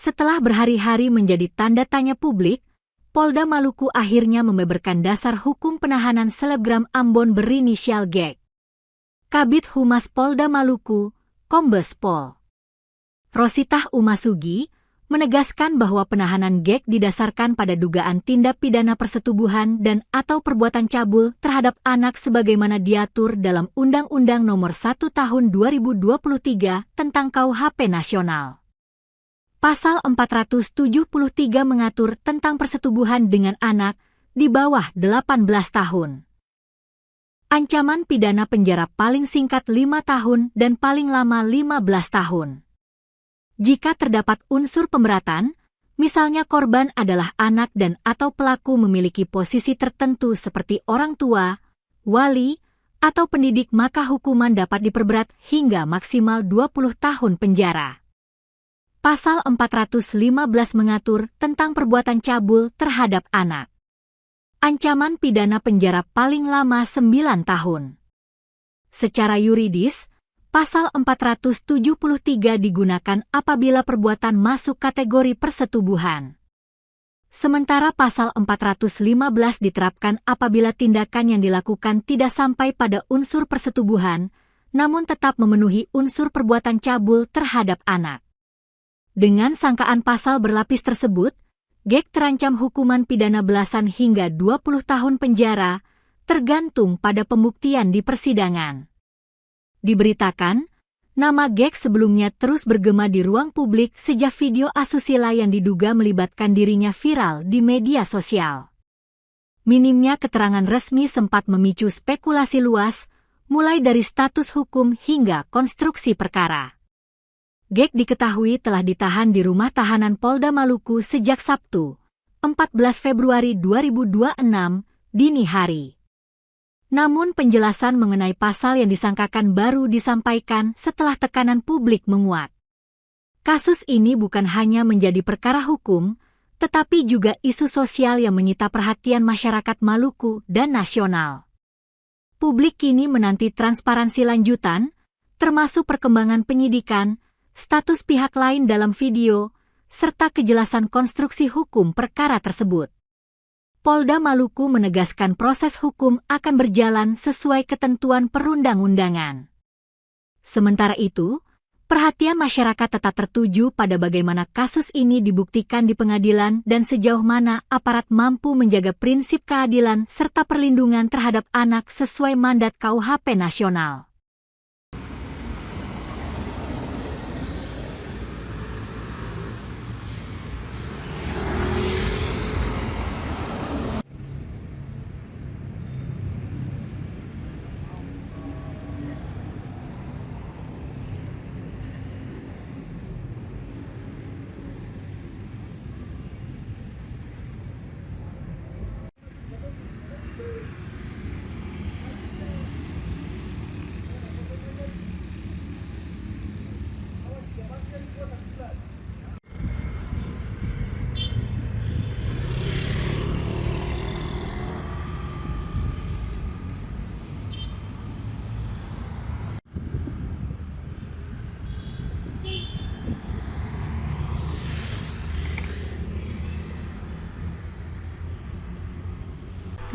Setelah berhari-hari menjadi tanda tanya publik, Polda Maluku akhirnya membeberkan dasar hukum penahanan selebgram Ambon berinisial GEK. Kabid Humas Polda Maluku, Kombes Pol Rositah Umasugi, menegaskan bahwa penahanan GEK didasarkan pada dugaan tindak pidana persetubuhan dan atau perbuatan cabul terhadap anak sebagaimana diatur dalam Undang-Undang Nomor 1 Tahun 2023 tentang KUHP Nasional. Pasal 473 mengatur tentang persetubuhan dengan anak di bawah 18 tahun. Ancaman pidana penjara paling singkat 5 tahun dan paling lama 15 tahun. Jika terdapat unsur pemberatan, misalnya korban adalah anak dan atau pelaku memiliki posisi tertentu seperti orang tua, wali, atau pendidik, maka hukuman dapat diperberat hingga maksimal 20 tahun penjara. Pasal 415 mengatur tentang perbuatan cabul terhadap anak. Ancaman pidana penjara paling lama 9 tahun. Secara yuridis, Pasal 473 digunakan apabila perbuatan masuk kategori persetubuhan. Sementara Pasal 415 diterapkan apabila tindakan yang dilakukan tidak sampai pada unsur persetubuhan, namun tetap memenuhi unsur perbuatan cabul terhadap anak. Dengan sangkaan pasal berlapis tersebut, GEK terancam hukuman pidana belasan hingga 20 tahun penjara, tergantung pada pembuktian di persidangan. Diberitakan, nama GEK sebelumnya terus bergema di ruang publik sejak video asusila yang diduga melibatkan dirinya viral di media sosial. Minimnya keterangan resmi sempat memicu spekulasi luas, mulai dari status hukum hingga konstruksi perkara. GEK diketahui telah ditahan di rumah tahanan Polda Maluku sejak Sabtu, 14 Februari 2026, dini hari. Namun penjelasan mengenai pasal yang disangkakan baru disampaikan setelah tekanan publik menguat. Kasus ini bukan hanya menjadi perkara hukum, tetapi juga isu sosial yang menyita perhatian masyarakat Maluku dan nasional. Publik kini menanti transparansi lanjutan, termasuk perkembangan penyidikan, status pihak lain dalam video, serta kejelasan konstruksi hukum perkara tersebut. Polda Maluku menegaskan proses hukum akan berjalan sesuai ketentuan perundang-undangan. Sementara itu, perhatian masyarakat tetap tertuju pada bagaimana kasus ini dibuktikan di pengadilan dan sejauh mana aparat mampu menjaga prinsip keadilan serta perlindungan terhadap anak sesuai mandat KUHP Nasional.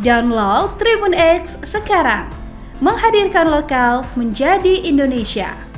Download Tribun X sekarang, menghadirkan lokal menjadi Indonesia.